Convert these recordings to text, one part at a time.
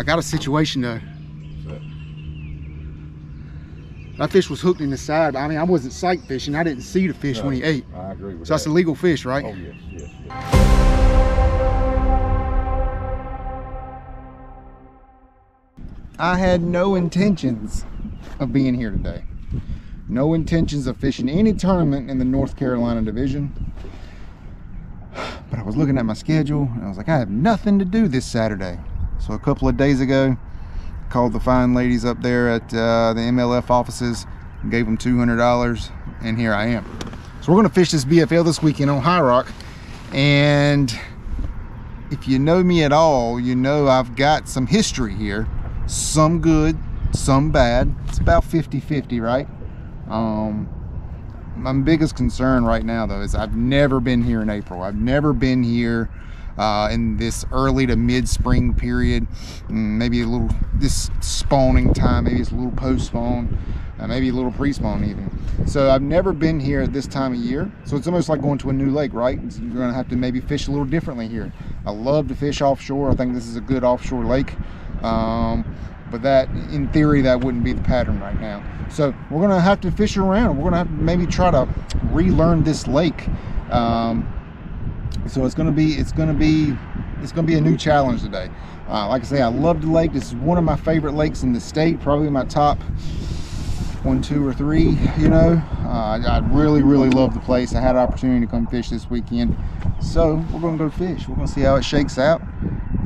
got a situation though. That fish was hooked in the side. I mean, I wasn't sight fishing. I didn't see the fish when he ate. I agree with that. So that's a legal fish, right? Oh, yes, yes, yes. I had no intentions of being here today. No intentions of fishing any tournament in the North Carolina division. But I was looking at my schedule and I was like, I have nothing to do this Saturday. So a couple of days ago, called the fine ladies up there at the MLF offices, gave them $200, and here I am. So we're gonna fish this BFL this weekend on High Rock. And if you know me at all, you know I've got some history here. Some good, some bad. It's about 50-50, right? My biggest concern right now though is I've never been here in April. I've never been here in this early to mid-spring period. Maybe a little, this spawning time, maybe it's a little post-spawn, maybe a little pre-spawn even. So I've never been here at this time of year. So it's almost like going to a new lake, right? You're gonna have to maybe fish a little differently here. I love to fish offshore. I think this is a good offshore lake. But that, in theory, that wouldn't be the pattern right now. So we're gonna have to fish around. We're gonna have to maybe try to relearn this lake. So it's gonna be a new challenge today. Like I say, I love the lake. This is one of my favorite lakes in the state, probably my top 1, 2, or 3. You know, I really love the place. I had an opportunity to come fish this weekend, so we're gonna go fish. We're gonna see how it shakes out,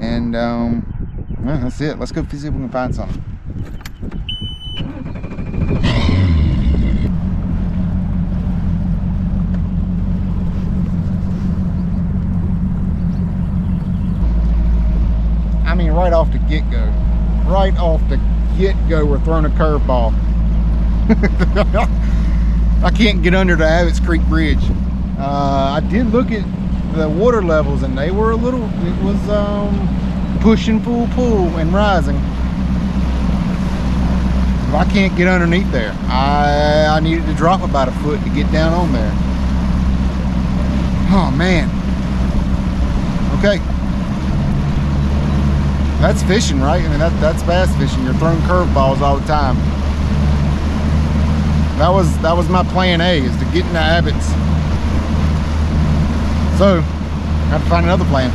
and yeah, that's it. Let's go see if we can find something. I mean, right off the get-go. Right off the get-go, we're throwing a curveball. I can't get under the Abbott's Creek Bridge. I did look at the water levels and they were a little, it was pushing full pull and rising. But I can't get underneath there. I needed to drop about a foot to get down on there. Oh man. Okay. That's fishing, right? I mean, that's bass fishing. You're throwing curveballs all the time. That was my plan A, is to get into Abbott's. So, I have to find another plan.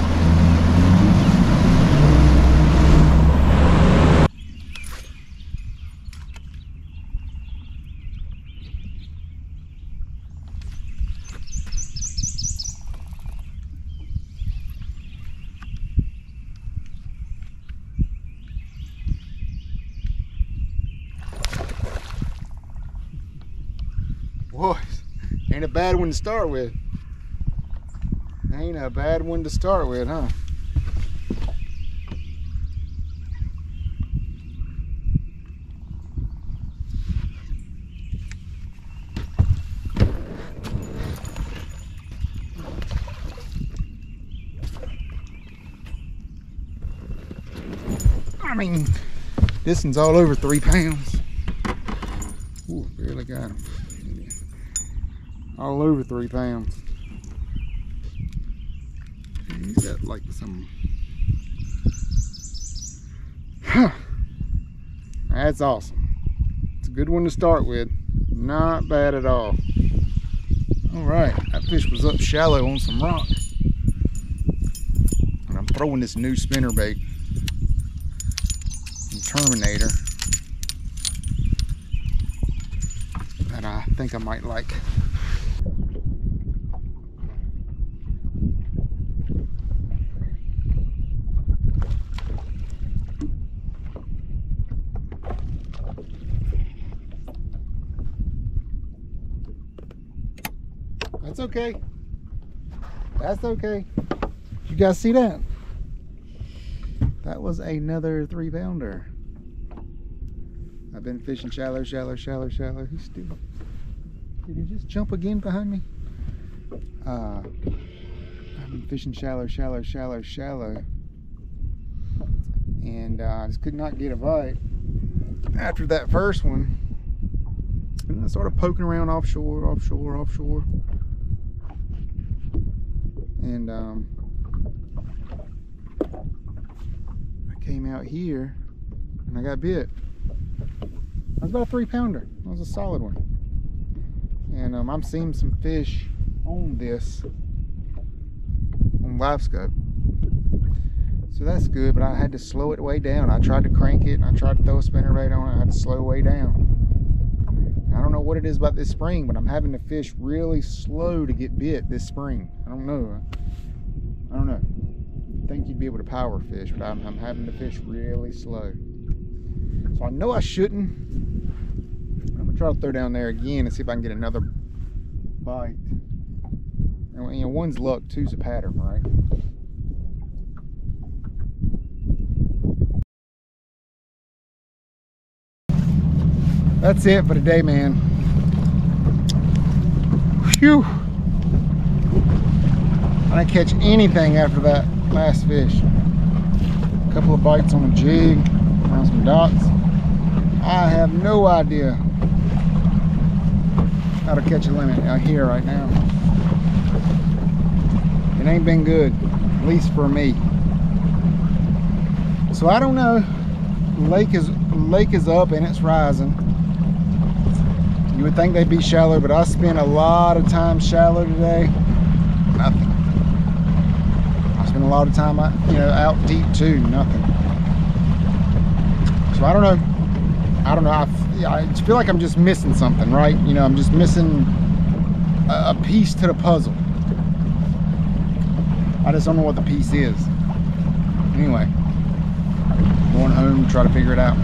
Boy, ain't a bad one to start with. Ain't a bad one to start with, huh? I mean, this one's all over 3 pounds. Ooh, barely got him. All over 3 pounds. He's got like some. Huh. That's awesome. It's a good one to start with. Not bad at all. All right, that fish was up shallow on some rock. And I'm throwing this new spinnerbait, Terminator, that I think I might like. That's okay. That's okay. You guys see that? That was another 3 pounder. I've been fishing shallow, shallow, shallow, shallow. He's still. Did he just jump again behind me? I've been fishing shallow, shallow, shallow, shallow. And I just could not get a bite. After that first one, and I started poking around offshore, offshore, offshore. And I came out here and I got bit. That was about a 3-pounder. That was a solid one. And I'm seeing some fish on this on LiveScope. So that's good, but I had to slow it way down. I tried to crank it and I tried to throw a spinnerbait on it. I had to slow way down. I don't know what it is about this spring, but I'm having to fish really slow to get bit this spring. I don't know. You'd think you'd be able to power fish, but I'm having to fish really slow. So I know I shouldn't. I'm gonna try to throw down there again and see if I can get another bite. And, you know, one's luck, two's a pattern, right? That's it for today, man. Phew. I didn't catch anything after that last fish. A couple of bites on a jig, on some docks. I have no idea how to catch a limit out here right now. It ain't been good, at least for me. So I don't know. The lake is up and it's rising. You would think they'd be shallow, but I spent a lot of time shallow today. Nothing. I spent a lot of time, out deep too. Nothing. So I don't know. I feel like I'm just missing something, right? I'm just missing a piece to the puzzle. I just don't know what the piece is. Anyway, going home to try to figure it out.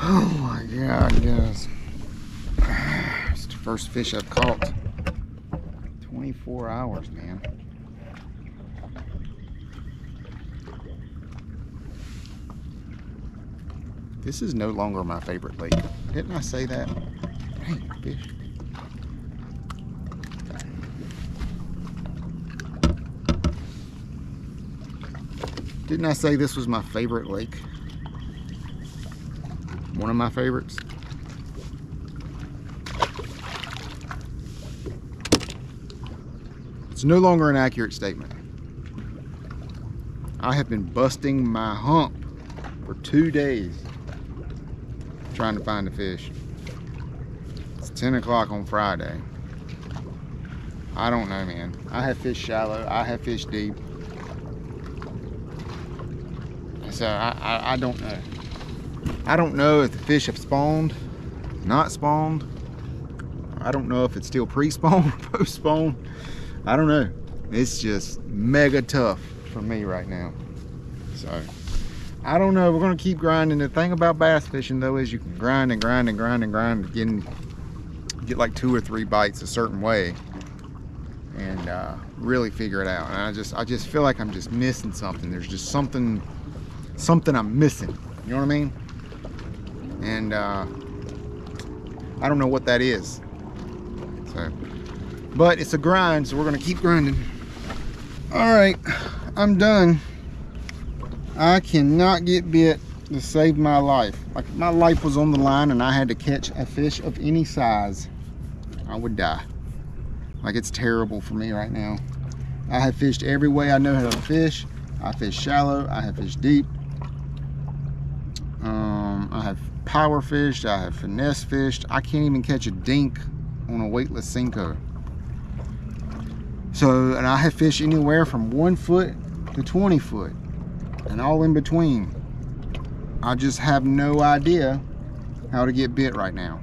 Oh my God, yes. It's the first fish I've caught. 24 hours, man. This is no longer my favorite lake. Didn't I say that? Dang, fish. Didn't I say this was my favorite lake? One of my favorites. It's no longer an accurate statement. I have been busting my hump for 2 days trying to find a fish. It's 10 o'clock on Friday. I don't know, man. I have fished shallow. I have fished deep. So I don't know. I don't know if the fish have spawned, not spawned. I don't know if it's still pre-spawn or post-spawn. I don't know. It's just mega tough for me right now. So, I don't know. We're going to keep grinding. The thing about bass fishing, though, is you can grind and grind and grind and grind to get like 2 or 3 bites a certain way and really figure it out. And I just feel like I'm just missing something. There's just something I'm missing. You know what I mean? And I don't know what that is. So, but it's a grind, so we're gonna keep grinding. All right, I'm done. I cannot get bit to save my life. Like if my life was on the line and I had to catch a fish of any size, I would die. Like it's terrible for me right now. I have fished every way I know how to fish. I fish shallow, I have fished deep. I have power fished, I have finesse fished. I can't even catch a dink on a weightless Senko. So, and I have fished anywhere from 1 foot to 20 foot and all in between. I just have no idea how to get bit right now,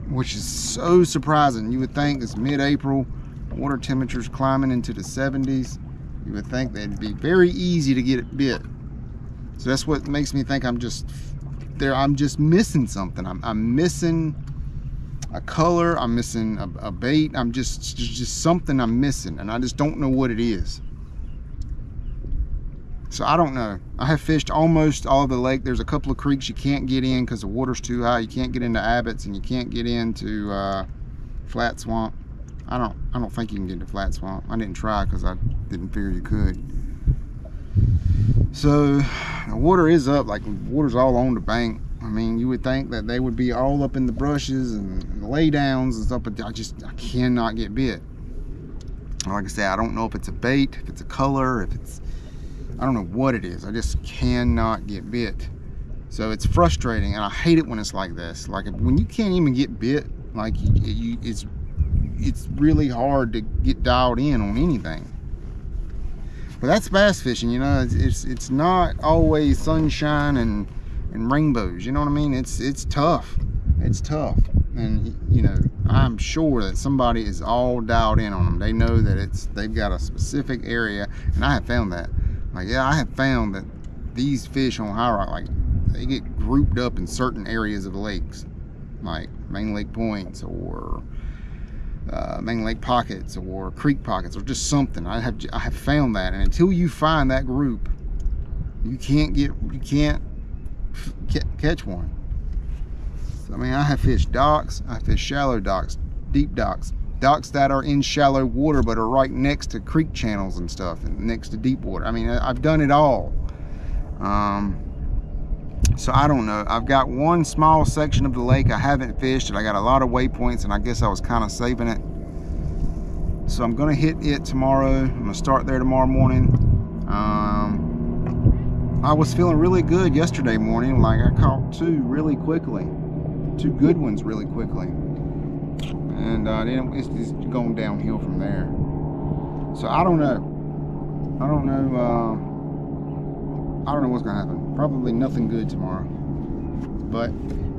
which is so surprising. You would think it's mid-April, water temperatures climbing into the 70s. You would think that it'd be very easy to get it bit. So that's what makes me think I'm just missing something. I'm missing a color, I'm missing a bait. I'm just something I'm missing, and I just don't know what it is. So I don't know. I have fished almost all of the lake. There's a couple of creeks you can't get in because the water's too high. You can't get into Abbott's and you can't get into Flat swamp. I don't think you can get into flat swamp. I didn't try because I didn't figure you could. So the water is up, like water's all on the bank. I mean, you would think that they would be all up in the brushes and the laydowns and stuff, but I cannot get bit. Like I said, I don't know if it's a bait, if it's a color, if it's, I don't know what it is. I just cannot get bit. So it's frustrating, and I hate it when it's like this. Like when you can't even get bit, like it's really hard to get dialed in on anything. But that's bass fishing, you know. It's not always sunshine and rainbows, you know what I mean? It's tough. It's tough. And you know, I'm sure that somebody is all dialed in on them. They know that they've got a specific area, and I have found that. Like, yeah, I have found that these fish on High Rock, like, they get grouped up in certain areas of the lakes, like main lake points or main lake pockets or creek pockets or just something. I have found that, and until you find that group, you can't catch one. So, I mean, I have fished docks, I fish shallow docks, deep docks, docks that are in shallow water but are right next to creek channels and stuff, and next to deep water. I mean, I've done it all. So I don't know. I've got one small section of the lake I haven't fished, and I got a lot of waypoints, and I guess I was kind of saving it. So I'm gonna hit it tomorrow. I'm gonna start there tomorrow morning. I was feeling really good yesterday morning. Like, I caught two really quickly, two good ones really quickly, and then it's just going downhill from there. So I don't know. I don't know what's gonna happen. Probably nothing good tomorrow, but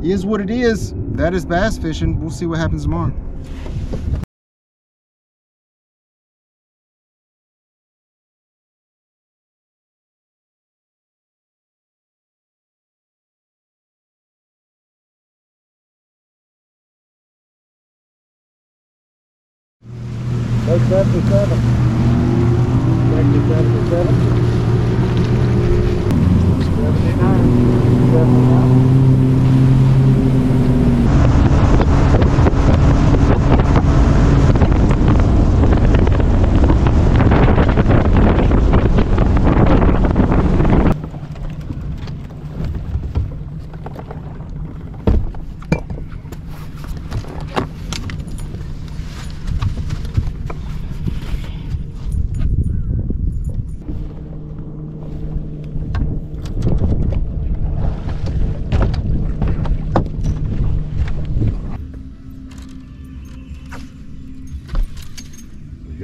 it is what it is. That is bass fishing. We'll see what happens tomorrow. Lake 77. Lake 77. 79. You got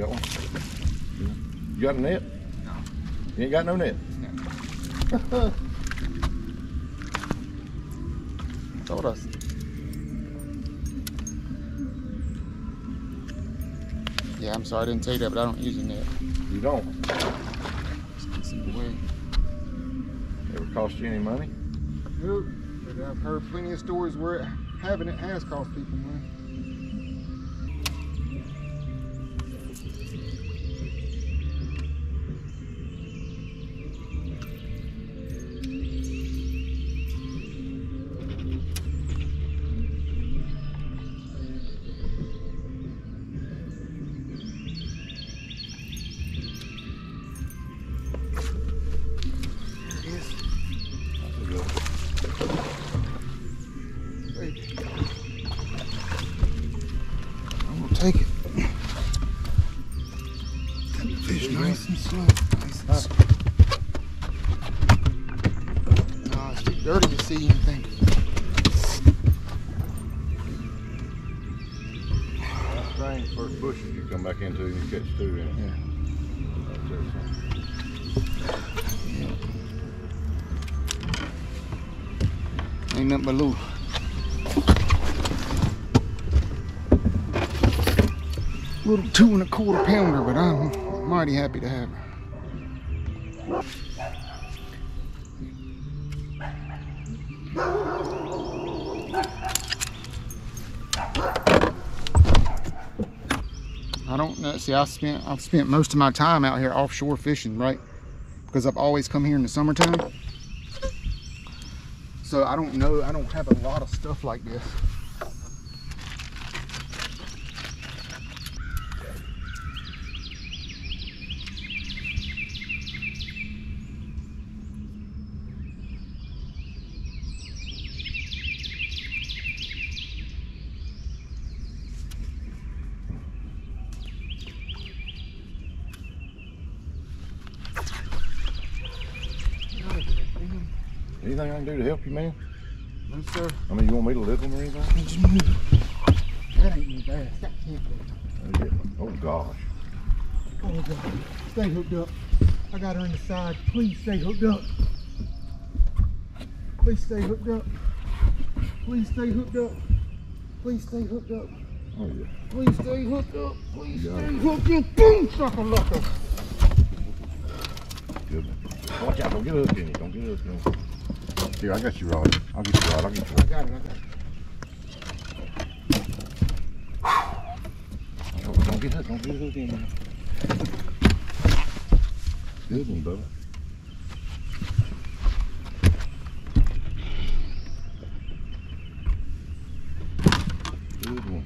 one? You got a net? No. You ain't got no net? No. Told us. Yeah, I'm sorry I didn't tell you that, but I don't use a net. You don't? It's in the way. Ever cost you any money? Nope. But I've heard plenty of stories where having it has cost people money. Take it. That fish nice and slow. Nice and slow. No, it's too dirty to see anything. That thing, first bushes you come back into and you catch two in it. Yeah. Ain't nothing but little. Little 2 1/4 pounder, but I'm mighty happy to have her. I don't know. See, I've spent most of my time out here offshore fishing, right? Because I've always come here in the summertime. So I don't know. I don't have a lot of stuff like this. Anything I can do to help you, man? No, sir. I mean, you want me to lift them or anything? Just move. That ain't no bass. That can't be. Oh gosh. Oh, God. Stay hooked up. I got her in the side. Please stay hooked up. Please stay hooked up. Please stay hooked up. Please stay hooked up. Oh yeah. Please stay hooked up. Please Yeah. stay hooked up. Boom! Sucker-lucker. Good. Watch out, don't get hooked in it. Don't get hooked in it. Here, I got you, Rod. I'll get you, Rod. I'll get you, I Rod. got it. Don't get hooked. Don't get hooked in there. Good one, Bubba. Good one.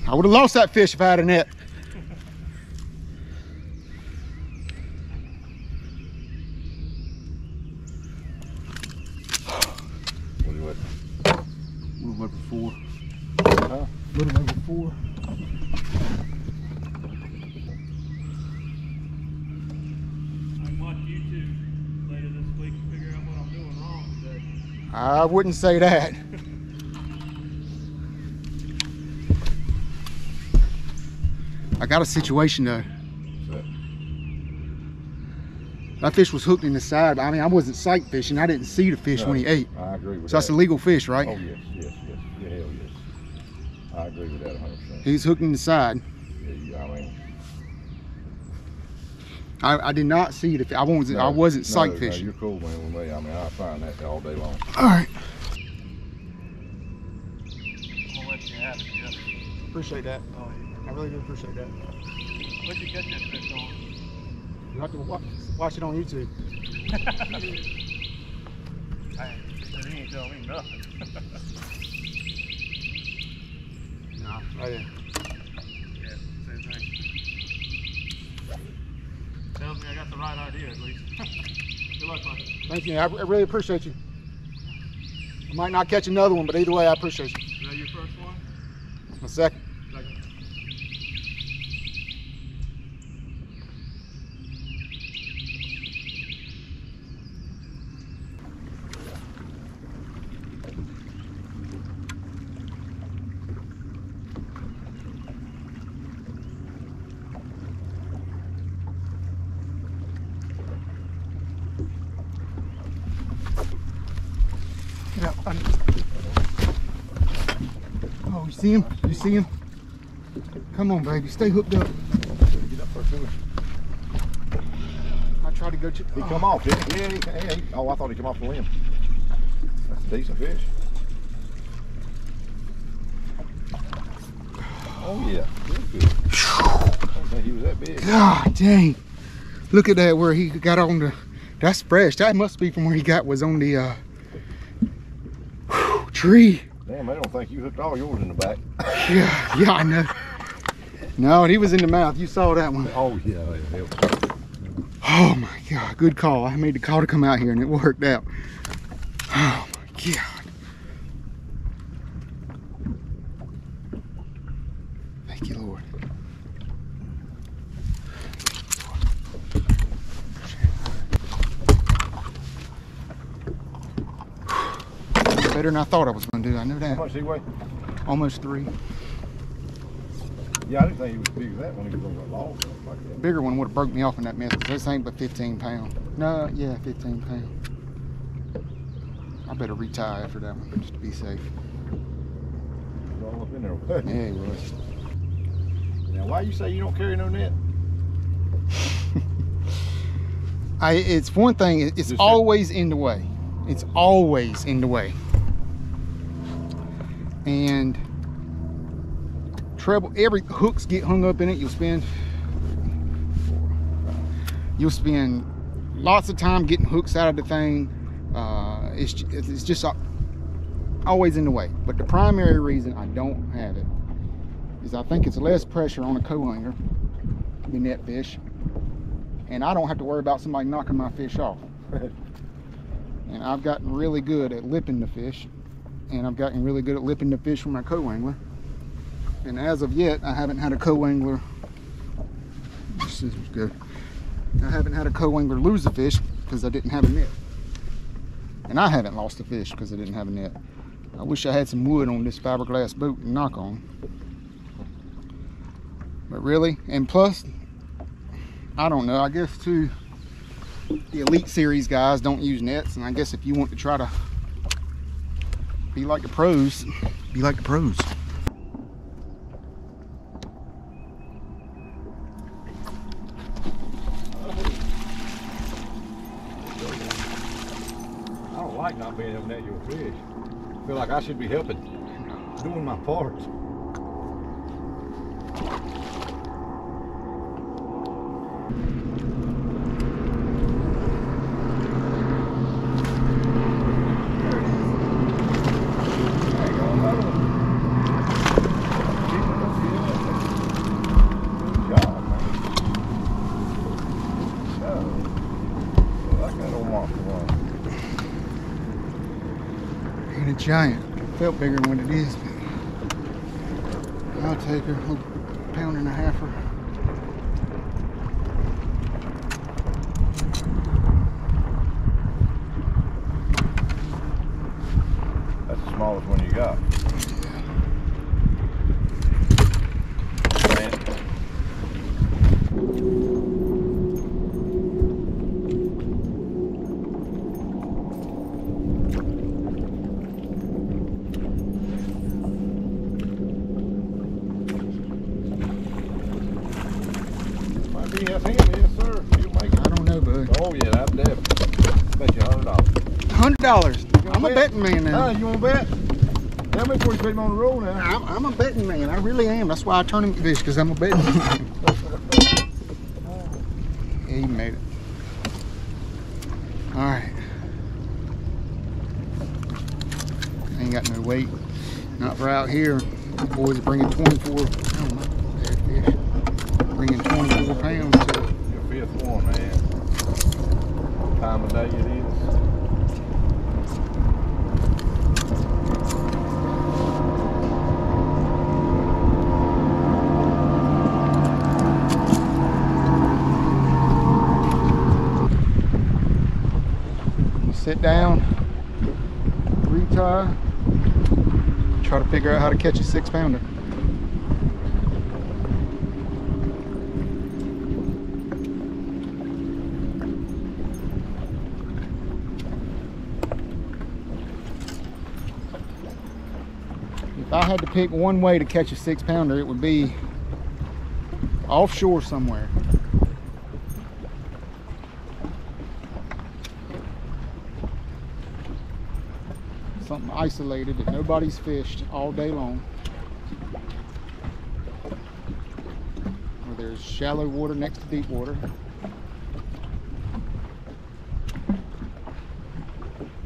I would have lost that fish if I had a net. What do you want? A little over 4. Huh? A little over 4. I watch YouTube later this week to figure out what I'm doing wrong today. I wouldn't say that. I got a situation though. That fish was hooked in the side. I mean, I wasn't sight fishing. I didn't see the fish when he ate. I agree with So that's that. a legal fish, right? Oh, yes, yes, yes. Yeah, hell yes. I agree with that 100%. He's hooked in the side. Yeah, I mean, I did not see the fish. I wasn't sight no, fishing. you're cool, man, with me. I mean, I find that all day long. All right. I'm gonna let you have it, Jeff. Appreciate that. Oh, I really do appreciate that. what'd you catch that fish on? You have to watch it on YouTube. Hey, he ain't telling me nothing. No, right there. Yeah, same thing. Tells me I got the right idea at least. Good luck, bud. Thank you. I really appreciate you. I might not catch another one, but either way, I appreciate you. Is that your first one? My second. Second. Get out. Oh, you see him? You see him? Come on, baby. Stay hooked up. Get up there to him. I tried to go to. He come off, didn't he? Yeah, oh, I thought he come off the limb. That's a decent fish. Oh, yeah. Good, good. I didn't think he was that big. God dang. Look at that, where he got on the. That's fresh. That must be from where he was on the tree. Damn, I don't think you hooked all yours in the back. Yeah, I know. No, he was in the mouth. You saw that one. Oh, yeah. Hell. Oh my God, good call. I made the call to come out here and it worked out. Oh my God. Thank you, Lord. Better than I thought I was going to do. I know How that. much did he weigh? Almost 3. Yeah, I didn't think he was big as that when he was on that log like that. Bigger one would have broke me off in that mess. This ain't but 15 pounds. No, yeah, 15 pounds. I better retie after that one just to be safe. He was all up in there. wasn't he? Yeah, he was. Now, why you say you don't carry no net? It's one thing, it's Just always in the way. It's always in the way. And treble, every hooks get hung up in it. You'll spend lots of time getting hooks out of the thing. It's just always in the way. But the primary reason I don't have it is I think it's less pressure on a co-hanger, the net fish, and I don't have to worry about somebody knocking my fish off. And I've gotten really good at lipping the fish. and I've gotten really good at lipping the fish with my co-angler. And as of yet, I haven't had a co-angler, scissors go. I haven't had a co-angler lose a fish because I didn't have a net. And I haven't lost a fish because I didn't have a net. I wish I had some wood on this fiberglass boat to knock on. But really, and plus, I don't know, I guess too, the Elite Series guys don't use nets, and I guess if you want to try to be like the pros, be like the pros. I don't like not being able to net your fish. I feel like I should be helping, doing my part. Ain't a giant. It felt bigger than what it is, but I'll take her. A pound and a halfer. That's the smallest one you got. Yes, sir. You make it. I don't know, bud. Oh yeah, that's definitely. Bet you $100. $100. I'm a betting man now. You want to bet? Tell me before you put him on the roll now. I'm a betting man. I really am. That's why I tournament fish, because I'm a betting man. Yeah, he made it. All right. Ain't got no weight. Not for out here. The boys are bringing 24. Oh my, there fish. Bringing 24 pounds to it. Your fifth one, man. What time of day it is? Sit down, retie, try to figure out how to catch a 6-pounder. If I had to pick one way to catch a 6-pounder, it would be offshore somewhere. Something isolated that nobody's fished all day long. Where there's shallow water next to deep water.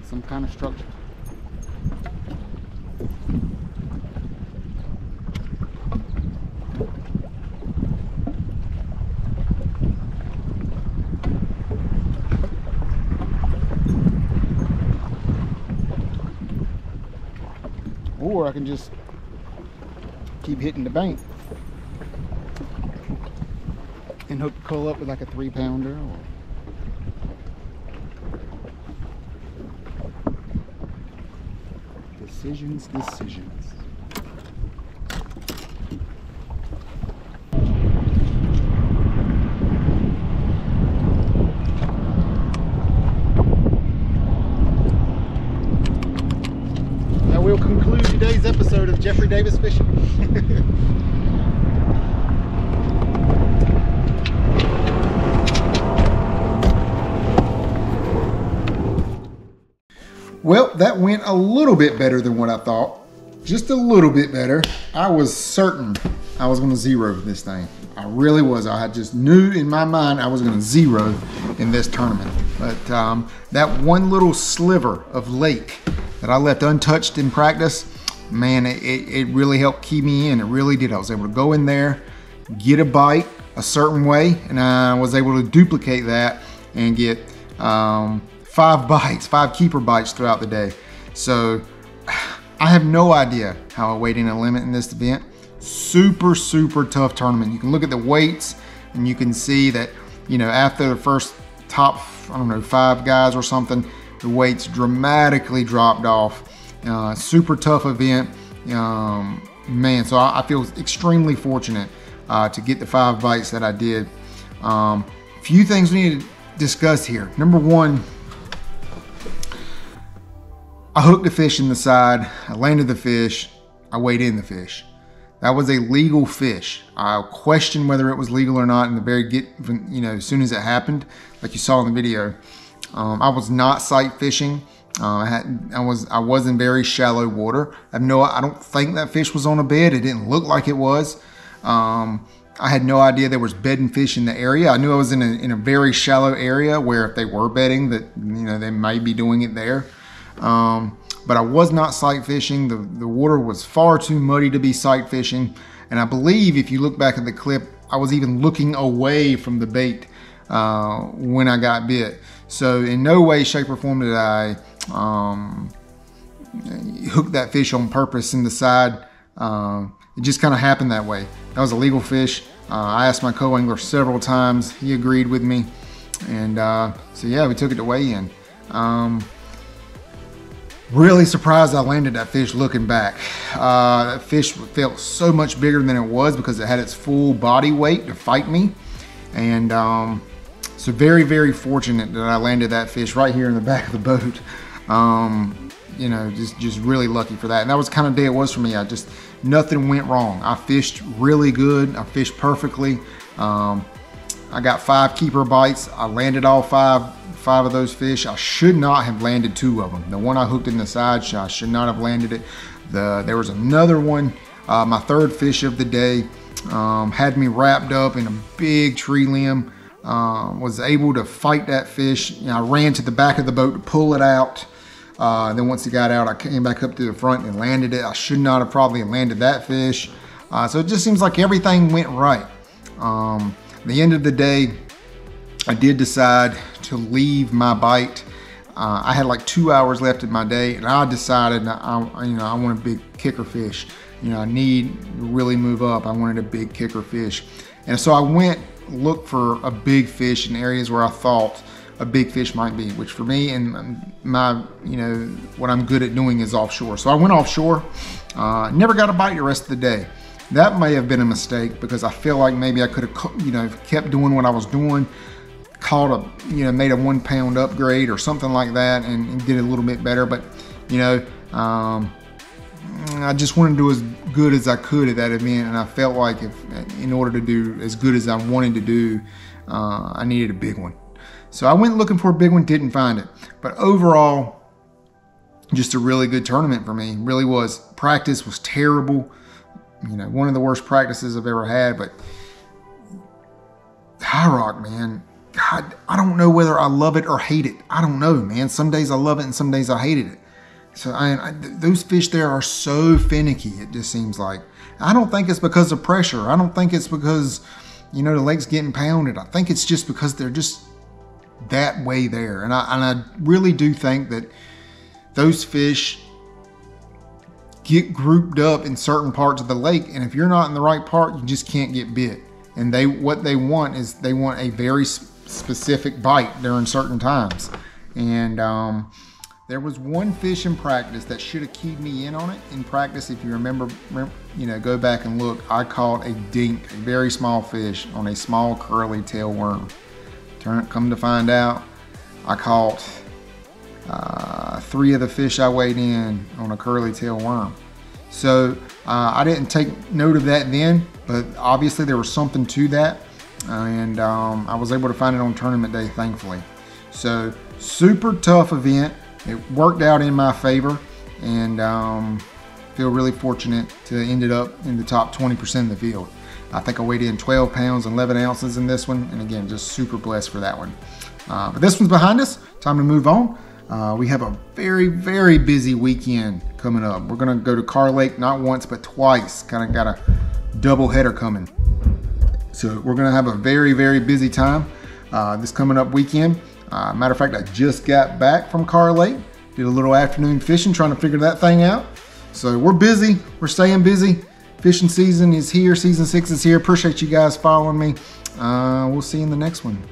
Some kind of structure. Or I can just keep hitting the bank and hope to pull up with like a 3-pounder. Or decisions. We'll conclude today's episode of Jeffrey Davis Fishing. Well, that went a little bit better than what I thought. Just a little bit better. I was certain I was going to zero this thing. I really was. I just knew in my mind I was going to zero in this tournament. But that one little sliver of lake that I left untouched in practice, man, it really helped keep me in. It really did. I was able to go in there, get a bite a certain way, and I was able to duplicate that and get 5 bites, 5 keeper bites throughout the day. So I have no idea how I weighed in a limit in this event. Super, super tough tournament. You can look at the weights and you can see that, you know, after the first top, I don't know, 5 guys or something, the weights dramatically dropped off. Super tough event. Man, so I feel extremely fortunate to get the 5 bites that I did. Few things we need to discuss here. Number one, I hooked a fish in the side, I landed the fish, I weighed in the fish. That was a legal fish. I questioned whether it was legal or not in the very as soon as it happened, like you saw in the video. I was not sight fishing. I was in very shallow water. I don't think that fish was on a bed. It didn't look like it was. I had no idea there was bedding fish in the area. I knew I was in a very shallow area where if they were bedding, that, you know, they might be doing it there. But I was not sight fishing. The water was far too muddy to be sight fishing. And I believe if you look back at the clip, I was even looking away from the bait when I got bit. So in no way, shape, or form did I hook that fish on purpose in the side. It just kind of happened that way. That was a legal fish. I asked my co-angler several times. He agreed with me. And so yeah, we took it to weigh in. Really surprised I landed that fish looking back. That fish felt so much bigger than it was because it had its full body weight to fight me. And so very, very fortunate that I landed that fish right here in the back of the boat. You know, just really lucky for that. And that was the kind of day it was for me. Nothing went wrong. I fished really good. I fished perfectly. I got 5 keeper bites. I landed all 5 of those fish. I should not have landed 2 of them. The one I hooked in the side, I should not have landed it. There was another one, my 3rd fish of the day, had me wrapped up in a big tree limb. Was able to fight that fish. You know, I ran to the back of the boat to pull it out. Then once it got out, I came back up to the front and landed it. I should not have probably landed that fish. So it just seems like everything went right. At the end of the day, I did decide to leave my bite. I had like 2 hours left in my day, and I decided I want a big kicker fish. You know, I need to really move up. I wanted a big kicker fish. And so I went look for a big fish in areas where I thought a big fish might be, which for me and my, you know, what I'm good at doing is offshore. So I went offshore, never got a bite the rest of the day. That may have been a mistake because I feel like maybe I could have, you know, kept doing what I was doing, caught a, you know, made a 1 pound upgrade or something like that and did it a little bit better. But, you know, I just wanted to do as good as I could at that event, and I felt like in order to do as good as I wanted to do, I needed a big one. So I went looking for a big one, didn't find it. But overall, just a really good tournament for me. Really was. Practice was terrible. You know, one of the worst practices I've ever had. But High Rock, man, God, I don't know whether I love it or hate it. I don't know, man. Some days I love it and some days I hated it. So those fish there are so finicky, it just seems like. I don't think it's because of pressure. I don't think it's because, you know, the lake's getting pounded. I think it's just because they're just that way there. And I really do think that those fish get grouped up in certain parts of the lake. And if you're not in the right part, you just can't get bit. And what they want is they want a very specific bite during certain times. And there was one fish in practice that should have keyed me in on it. In practice, if you remember, you know, go back and look, I caught a dink, a very small fish on a small curly tail worm. Come to find out, I caught 3 of the fish I weighed in on a curly tail worm. So I didn't take note of that then, but obviously there was something to that. And I was able to find it on tournament day, thankfully. So super tough event. It worked out in my favor, and feel really fortunate to end it up in the top 20% of the field. I think I weighed in 12 pounds and 11 ounces in this one, and again, just super blessed for that one. But this one's behind us. Time to move on. We have a very, very busy weekend coming up. We're gonna go to Carr Lake not once, but twice. Kind of got a double header coming. So we're gonna have a very, very busy time this coming up weekend. Matter of fact, I just got back from Carr Lake, did a little afternoon fishing, trying to figure that thing out. So we're busy. We're staying busy. Fishing season is here. Season 6 is here. Appreciate you guys following me. We'll see you in the next one.